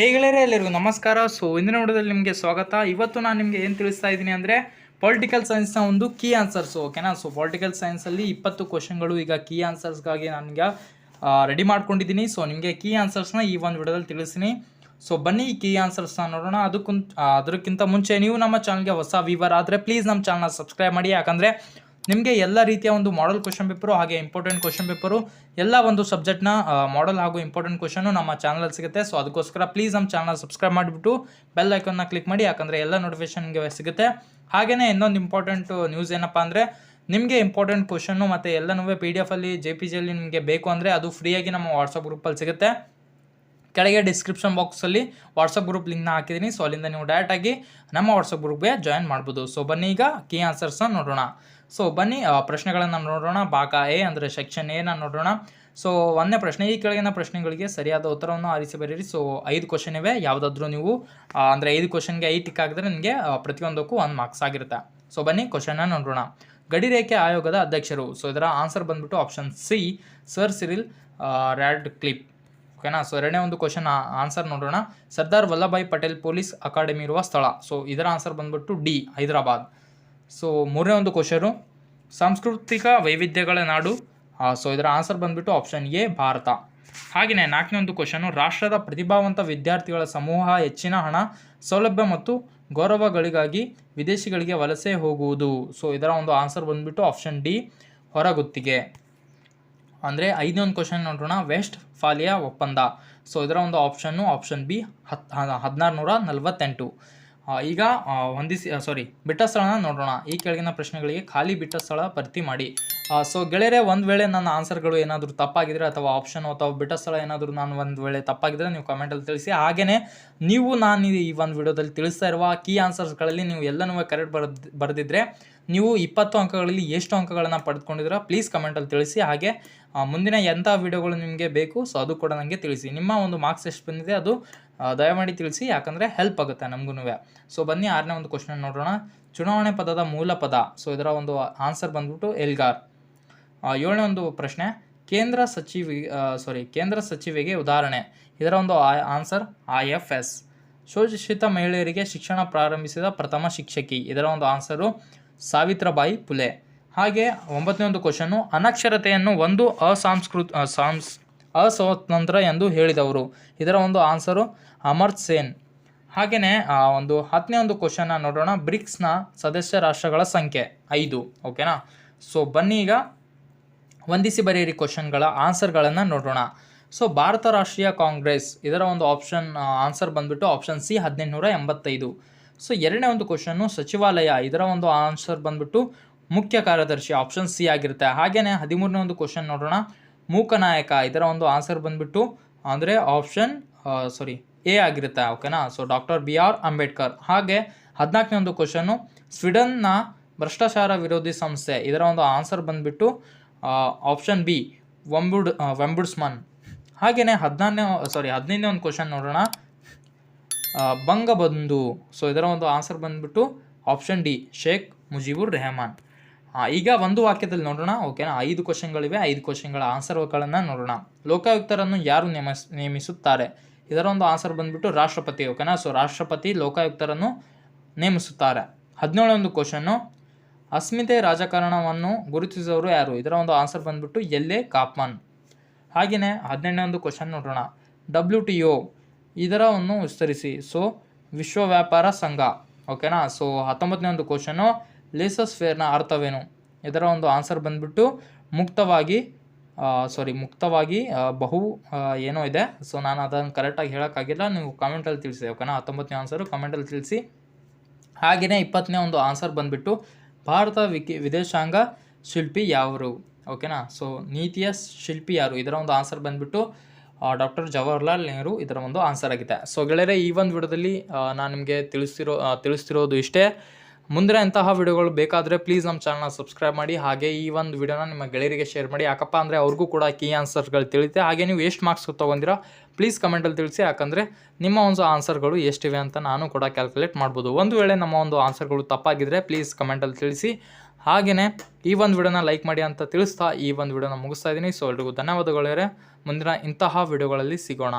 ಹೇಗೆಳರೆ ಎಲ್ಲರಿಗೂ ನಮಸ್ಕಾರ. ಸೊ ಇಂದಿನ ವಿಡಿಯೋದಲ್ಲಿ ನಿಮಗೆ ಸ್ವಾಗತ. ಇವತ್ತು ನಾನು ನಿಮಗೆ ಏನು ತಿಳಿಸ್ತಾ ಇದ್ದೀನಿ ಅಂದರೆ ಪೊಲಿಟಿಕಲ್ ಸೈನ್ಸ್ನ ಒಂದು ಕೀ ಆನ್ಸರ್ಸು, ಓಕೆನಾ. ಸೊ ಪೊಲಿಟಿಕಲ್ ಸೈನ್ಸಲ್ಲಿ 20 ಕ್ವಶನ್ಗಳು ಈಗ ಕೀ ಆನ್ಸರ್ಸ್ಗಾಗಿ ನನಗೆ ರೆಡಿ ಮಾಡ್ಕೊಂಡಿದ್ದೀನಿ. ಸೊ ನಿಮಗೆ ಕೀ ಆನ್ಸರ್ಸ್ನ ಈ ಒಂದು ವಿಡಿಯೋದಲ್ಲಿ ತಿಳಿಸ್ತೀನಿ. ಸೊ ಬನ್ನಿ ಈ ಕೀ ಆನ್ಸರ್ಸ್ನ ನೋಡೋಣ. ಅದಕ್ಕಿಂತ ಮುಂಚೆ ನೀವು ನಮ್ಮ ಚಾನಲ್ಗೆ ಹೊಸ ವ್ಯೂವರ್ ಆದರೆ ಪ್ಲೀಸ್ ನಮ್ಮ ಚಾನಲ್ನ ಸಬ್ಸ್ಕ್ರೈಬ್ ಮಾಡಿ. ಯಾಕಂದರೆ ನಿಮಗೆ ಎಲ್ಲ ರೀತಿಯ ಒಂದು ಮಾಡೆಲ್ ಕ್ವಶನ್ ಪೇಪರು ಹಾಗೆ ಇಂಪಾರ್ಟೆಂಟ್ ಕ್ವಶನ್ ಪೇಪರು ಎಲ್ಲ ಒಂದು ಸಬ್ಜೆಕ್ಟ್ನ ಮಾಡೆಲ್ ಹಾಗೂ ಇಂಪಾರ್ಟೆಂಟ್ ಕ್ವಶನು ನಮ್ಮ ಚಾನಲಲ್ಲಿ ಸಿಗುತ್ತೆ. ಸೊ ಅದಕ್ಕೋಸ್ಕರ ಪ್ಲೀಸ್ ನಮ್ಮ ಚಾನಲ್ ಸಬ್ಸ್ಕ್ರೈಬ್ ಮಾಡಿಬಿಟ್ಟು ಬೆಲ್ ಐಕಾನ್ನ ಕ್ಲಿಕ್ ಮಾಡಿ, ಯಾಕಂದರೆ ಎಲ್ಲ ನೋಟಿಫಿಕೇಷನ್ಗೆ ಸಿಗುತ್ತೆ. ಹಾಗೆಯೇ ಇನ್ನೊಂದು ಇಂಪಾರ್ಟೆಂಟ್ ನ್ಯೂಸ್ ಏನಪ್ಪ ಅಂದರೆ ನಿಮಗೆ ಇಂಪಾರ್ಟೆಂಟ್ ಕ್ವಶನ್ನು ಮತ್ತು ಎಲ್ಲನೂ PDF ಅಲ್ಲಿ JPG ಅಲ್ಲಿ ನಿಮಗೆ ಬೇಕು ಅಂದರೆ ಅದು ಫ್ರೀಯಾಗಿ ನಮ್ಮ ವಾಟ್ಸಪ್ ಗ್ರೂಪಲ್ಲಿ ಸಿಗುತ್ತೆ. ಕೆಳಗೆ ಡಿಸ್ಕ್ರಿಪ್ಷನ್ ಬಾಕ್ಸಲ್ಲಿ ವಾಟ್ಸಪ್ ಗ್ರೂಪ್ ಲಿಂಕ್ನ ಹಾಕಿದ್ದೀನಿ. ಸೊ ಅಲ್ಲಿಂದ ನೀವು ಡೈರೆಕ್ಟಾಗಿ ನಮ್ಮ ವಾಟ್ಸಪ್ ಗ್ರೂಪ್ಗೆ ಜಾಯಿನ್ ಮಾಡ್ಬೋದು. ಸೊ ಬನ್ನಿ ಈಗ ಕೀ ಆನ್ಸರ್ಸ್ನ ನೋಡೋಣ. ಸೊ ಬನ್ನಿ ಪ್ರಶ್ನೆಗಳನ್ನು ನೋಡೋಣ. ಭಾಗ ಎ ಅಂದರೆ ಸೆಕ್ಷನ್ ಎನ ನೋಡೋಣ. ಸೊ ಒಂದನೇ ಪ್ರಶ್ನೆ, ಈ ಕೆಳಗಿನ ಪ್ರಶ್ನೆಗಳಿಗೆ ಸರಿಯಾದ ಉತ್ತರವನ್ನು ಆರಿಸಿ ಬರೀರಿ. ಸೊ 5 ಕ್ವಶನ್ ಇವೆ. ಯಾವುದಾದ್ರೂ ನೀವು ಅಂದರೆ 5 ಕ್ವಶನ್ಗೆ 5 ಟಿಕ್ ಹಾಕಿದ್ರೆ ನಿಮಗೆ ಪ್ರತಿಯೊಂದಕ್ಕೂ 1 ಮಾರ್ಕ್ಸ್ ಆಗಿರುತ್ತೆ. ಸೊ ಬನ್ನಿ ಕ್ವಶನ್ನ ನೋಡೋಣ. ಗಡಿರೇಖೆ ಆಯೋಗದ ಅಧ್ಯಕ್ಷರು. ಸೊ ಇದರ ಆನ್ಸರ್ ಬಂದ್ಬಿಟ್ಟು option C, sir Cyril Radcliffe, ಓಕೆನಾ. ಸೊ ಎರಡನೇ ಒಂದು ಕ್ವಶನ್ ಆನ್ಸರ್ ನೋಡೋಣ. ಸರ್ದಾರ್ ವಲ್ಲಭಾಯ್ ಪಟೇಲ್ ಪೊಲೀಸ್ ಅಕಾಡೆಮಿ ಇರುವ ಸ್ಥಳ. ಸೊ ಇದರ ಆನ್ಸರ್ ಬಂದ್ಬಿಟ್ಟು ಡಿ, ಹೈದರಾಬಾದ್. ಸೊ ಮೂರನೇ ಒಂದು ಕ್ವಶನು, ಸಾಂಸ್ಕೃತಿಕ ವೈವಿಧ್ಯಗಳ ನಾಡು. ಸೊ ಇದರ ಆನ್ಸರ್ ಬಂದ್ಬಿಟ್ಟು ಆಪ್ಷನ್ ಎ, ಭಾರತ. ಹಾಗೆಯೇ ನಾಲ್ಕನೇ ಒಂದು ಕ್ವಶನು, ರಾಷ್ಟ್ರದ ಪ್ರತಿಭಾವಂತ ವಿದ್ಯಾರ್ಥಿಗಳ ಸಮೂಹ ಹೆಚ್ಚಿನ ಹಣ, ಸೌಲಭ್ಯ ಮತ್ತು ಗೌರವಗಳಿಗಾಗಿ ವಿದೇಶಿಗಳಿಗೆ ವಲಸೆ ಹೋಗುವುದು. ಸೊ ಇದರ ಒಂದು ಆನ್ಸರ್ ಬಂದ್ಬಿಟ್ಟು ಆಪ್ಷನ್ ಡಿ, ಹೊರಗುತ್ತಿಗೆ. ಅಂದರೆ 5ನೇ ಒಂದು ಕ್ವಶನ್ ನೋಡೋಣ, ವೆಸ್ಟ್ ಫಾಲಿಯಾ ಒಪ್ಪಂದ. ಸೊ ಇದರ ಒಂದು ಆಪ್ಷನ್ ಬಿ, 1648. ಈಗ ಬಿಟ್ಟ ಸ್ಥಳನ ನೋಡೋಣ. ಈ ಕೆಳಗಿನ ಪ್ರಶ್ನೆಗಳಿಗೆ ಖಾಲಿ ಬಿಟ್ಟ ಸ್ಥಳ ಭರ್ತಿ ಮಾಡಿ. ಸೊ ಗೆಳೆಯರೆ, ಒಂದು ವೇಳೆ ನನ್ನ ಆನ್ಸರ್ಗಳು ಏನಾದರೂ ತಪ್ಪಾಗಿದ್ರೆ ಅಥವಾ ಆಪ್ಷನ್ ಅಥವಾ ಬಿಟ್ಟ ಸ್ಥಳ ಏನಾದರೂ ನಾನು ಒಂದು ವೇಳೆ ತಪ್ಪಾಗಿದ್ರೆ ನೀವು ಕಮೆಂಟಲ್ಲಿ ತಿಳಿಸಿ. ಹಾಗೆಯೇ ನೀವು ನಾನು ಈ ಒಂದು ವಿಡಿಯೋದಲ್ಲಿ ತಿಳಿಸ್ತಾ ಇರುವ ಕೀ ಆನ್ಸರ್ಸ್ಗಳಲ್ಲಿ ನೀವು ಎಲ್ಲನೂ ಕರೆಕ್ಟ್ ಬರೆದಿದ್ರೆ ನೀವು 20 ಅಂಕಗಳಲ್ಲಿ ಎಷ್ಟು ಅಂಕಗಳನ್ನು ಪಡೆದುಕೊಂಡಿದ್ದೀರಾ ಪ್ಲೀಸ್ ಕಮೆಂಟಲ್ಲಿ ತಿಳಿಸಿ. ಹಾಗೆ ಮುಂದಿನ ಎಂಥ ವಿಡಿಯೋಗಳು ನಿಮಗೆ ಬೇಕು ಸೊ ಅದು ಕೂಡ ನನಗೆ ತಿಳಿಸಿ. ನಿಮ್ಮ ಒಂದು ಮಾರ್ಕ್ಸ್ ಎಷ್ಟು ಬಂದಿದೆ ಅದು ದಯಮಾಡಿ ತಿಳಿಸಿ, ಯಾಕಂದರೆ ಹೆಲ್ಪ್ ಆಗುತ್ತೆ ನಮಗೂ. ಸೊ ಬನ್ನಿ 6ನೇ ಒಂದು ಕ್ವಶನ್ ನೋಡೋಣ. ಚುನಾವಣೆ ಪದದ ಮೂಲ ಪದ. ಸೊ ಇದರ ಒಂದು ಆನ್ಸರ್ ಬಂದ್ಬಿಟ್ಟು ಎಲ್ಗಾರ್. 7ನೇ ಒಂದು ಪ್ರಶ್ನೆ, ಕೇಂದ್ರ ಸಚಿವೆಗೆ ಉದಾಹರಣೆ. ಇದರ ಒಂದು ಆನ್ಸರ್ IFS. ಶೋಷಿತ ಮಹಿಳೆಯರಿಗೆ ಶಿಕ್ಷಣ ಪ್ರಾರಂಭಿಸಿದ ಪ್ರಥಮ ಶಿಕ್ಷಕಿ. ಇದರ ಒಂದು ಆನ್ಸರು ಸಾವಿತ್ರಿಬಾಯಿ ಫುಲೆ. ಹಾಗೆ 9ನೇ ಒಂದು ಕ್ವಶನು, ಅನಕ್ಷರತೆಯನ್ನು ಒಂದು ಅಸ್ವತಂತ್ರ ಎಂದು ಹೇಳಿದವರು. ಇದರ ಒಂದು ಆನ್ಸರು ಅಮರ್ತ್ಯ ಸೇನ್. ಹಾಗೆಯೇ ಒಂದು 10ನೇ ಒಂದು ಕ್ವಶನ್ನ ನೋಡೋಣ. ಬ್ರಿಕ್ಸ್ನ ಸದಸ್ಯ ರಾಷ್ಟ್ರಗಳ ಸಂಖ್ಯೆ 5, ಓಕೆನಾ. ಸೊ ಬನ್ನಿ ಈಗ ಹೊಂದಿಸಿ ಬರೆಯಿರಿ ಕ್ವಶನ್ಗಳ ಆನ್ಸರ್ಗಳನ್ನು ನೋಡೋಣ. ಸೊ ಭಾರತ ರಾಷ್ಟ್ರೀಯ ಕಾಂಗ್ರೆಸ್, ಇದರ ಒಂದು ಆನ್ಸರ್ ಬಂದ್ಬಿಟ್ಟು ಆಪ್ಷನ್ ಸಿ, 1885. ಸೊ 2ನೇ ಒಂದು ಕ್ವಶನ್ನು, ಸಚಿವಾಲಯ. ಇದರ ಒಂದು ಆನ್ಸರ್ ಬಂದ್ಬಿಟ್ಟು ಮುಖ್ಯ ಕಾರ್ಯದರ್ಶಿ, ಆಪ್ಷನ್ ಸಿ ಆಗಿರುತ್ತೆ. ಹಾಗೆಯೇ 13ನೇ ಒಂದು ಕ್ವಶನ್ ನೋಡೋಣ. ಮೂಕನಾಯಕ. ಇದರ ಒಂದು ಆನ್ಸರ್ ಬಂದ್ಬಿಟ್ಟು ಅಂದರೆ ಆಪ್ಷನ್ ಎ ಆಗಿರುತ್ತೆ, ಓಕೆನಾ. So doctor BR Ambedkar. ಹಾಗೆ 14ನೇ ಒಂದು ಕ್ವಶನ್ನು, ಸ್ವೀಡನ್ನ ಭ್ರಷ್ಟಾಚಾರ ವಿರೋಧಿ ಸಂಸ್ಥೆ. ಇದರ ಒಂದು ಆನ್ಸರ್ ಬಂದ್ಬಿಟ್ಟು ಆಪ್ಷನ್ ಬಿ, ವೆಂಬುಡ್ಸ್ಮನ್. ಹಾಗೆಯೇ 15ನೇ ಒಂದು ಕ್ವಶನ್ ನೋಡೋಣ. ಬಂಗಬಂಧು. ಸೊ ಇದರ ಒಂದು ಆನ್ಸರ್ ಬಂದ್ಬಿಟ್ಟು ಆಪ್ಷನ್ ಡಿ, ಶೇಖ್ ಮುಜಿಬುರ್ ರೆಹಮಾನ್. ಈಗ ಒಂದು ವಾಕ್ಯದಲ್ಲಿ ನೋಡೋಣ, ಓಕೆನಾ. 5 ಕ್ವಶನ್ಗಳಿವೆ. 5 ಕ್ವಶನ್ಗಳ ಆನ್ಸರ್ಗಳನ್ನು ನೋಡೋಣ. ಲೋಕಾಯುಕ್ತರನ್ನು ಯಾರು ನೇಮಿಸುತ್ತಾರೆ? ಇದರ ಒಂದು ಆನ್ಸರ್ ಬಂದ್ಬಿಟ್ಟು ರಾಷ್ಟ್ರಪತಿ, ಓಕೆನಾ. ಸೊ ರಾಷ್ಟ್ರಪತಿ ಲೋಕಾಯುಕ್ತರನ್ನು ನೇಮಿಸುತ್ತಾರೆ. 17ನೇ ಒಂದು ಕ್ವಶನ್ನು, ಅಸ್ಮಿತೆ ರಾಜಕಾರಣವನ್ನು ಗುರುತಿಸುವವರು ಯಾರು? ಇದರ ಒಂದು ಆನ್ಸರ್ ಬಂದ್ಬಿಟ್ಟು LA ಕಾಪ್ಮನ್. ಹಾಗೆಯೇ 18ನೇ ಒಂದು ಕ್ವಶನ್ ನೋಡೋಣ. WTO ಇದರವನ್ನು ವಿಸ್ತರಿಸಿ. ಸೊ ವಿಶ್ವ ವ್ಯಾಪಾರ ಸಂಘ, ಓಕೆನಾ. ಸೊ 19ನೇ ಒಂದು ಕ್ವಶನು, ಲೇಸಸ್ ಫೇರ್ನ ಅರ್ಥವೇನು? ಇದರ ಒಂದು ಆನ್ಸರ್ ಬಂದ್ಬಿಟ್ಟು ಮುಕ್ತವಾಗಿ ಬಹು ಏನೋ ಇದೆ. ಸೊ ನಾನು ಅದನ್ನು ಕರೆಕ್ಟಾಗಿ ಹೇಳೋಕ್ಕಾಗಿಲ್ಲ, ನೀವು ಕಮೆಂಟಲ್ಲಿ ತಿಳಿಸಿ, ಓಕೆನಾ. 19ನೇ ಆನ್ಸರು ಕಮೆಂಟಲ್ಲಿ ತಿಳಿಸಿ. ಹಾಗೆಯೇ 20ನೇ ಒಂದು ಆನ್ಸರ್ ಬಂದ್ಬಿಟ್ಟು ಭಾರತ ವಿದೇಶಾಂಗ ಶಿಲ್ಪಿ ಯಾರು? ಓಕೆನಾ. ಸೊ ನೀತಿಯ ಶಿಲ್ಪಿ ಯಾರು? ಇದರ ಒಂದು ಆನ್ಸರ್ ಬಂದ್ಬಿಟ್ಟು ಡಾಕ್ಟರ್ ಜವಾಹರ್ಲಾಲ್ ನೆಹರು ಇದರ ಒಂದು ಆನ್ಸರ್ ಆಗಿದೆ. ಸೊ ಗೆಳೆಯರೆ, ಈ ಒಂದು ವಿಡಿಯೋದಲ್ಲಿ ನಾನು ನಿಮಗೆ ತಿಳಿಸ್ತಿರೋದು ಇಷ್ಟೇ. ಮುಂದಿನ ಎಂತಹ ವಿಡಿಯೋಗಳು ಬೇಕಾದರೆ ಪ್ಲೀಸ್ ನಮ್ಮ ಚಾನಲ್ನ ಸಬ್ಸ್ಕ್ರೈಬ್ ಮಾಡಿ. ಹಾಗೆ ಈ ಒಂದು ವಿಡಿಯೋನ ನಿಮ್ಮ ಗೆಳೆಯರಿಗೆ ಶೇರ್ ಮಾಡಿ. ಯಾಕಪ್ಪ ಅಂದರೆ ಅವ್ರಿಗೂ ಕೂಡ ಕೀ ಆನ್ಸರ್ಗಳು ತಿಳಿಯುತ್ತೆ. ಹಾಗೆ ನೀವು ಎಷ್ಟು ಮಾರ್ಕ್ಸ್ ತೊಗೊಂಡಿರಾ ಪ್ಲೀಸ್ ಕಮೆಂಟಲ್ಲಿ ತಿಳಿಸಿ, ಯಾಕಂದರೆ ನಿಮ್ಮ ಒಂದು ಆನ್ಸರ್ಗಳು ಎಷ್ಟಿವೆ ಅಂತ ನಾನು ಕೂಡ ಕ್ಯಾಲ್ಕುಲೇಟ್ ಮಾಡ್ಬೋದು. ಒಂದು ವೇಳೆ ನಮ್ಮ ಒಂದು ಆನ್ಸರ್ಗಳು ತಪ್ಪಾಗಿದ್ದರೆ ಪ್ಲೀಸ್ ಕಮೆಂಟಲ್ಲಿ ತಿಳಿಸಿ. ಹಾಗೆಯೇ ಈ ಒಂದು ವಿಡಿಯೋನ ಲೈಕ್ ಮಾಡಿ ಅಂತ ತಿಳಿಸ್ತಾ ಈ ಒಂದು ವಿಡಿಯೋನ ಮುಗಿಸ್ತಾ ಇದ್ದೀನಿ. ಸೊ ಎಲ್ರಿಗೂ ಧನ್ಯವಾದಗಳು. ಮುಂದಿನ ಇಂತಹ ವಿಡಿಯೋಗಳಲ್ಲಿ ಸಿಗೋಣ.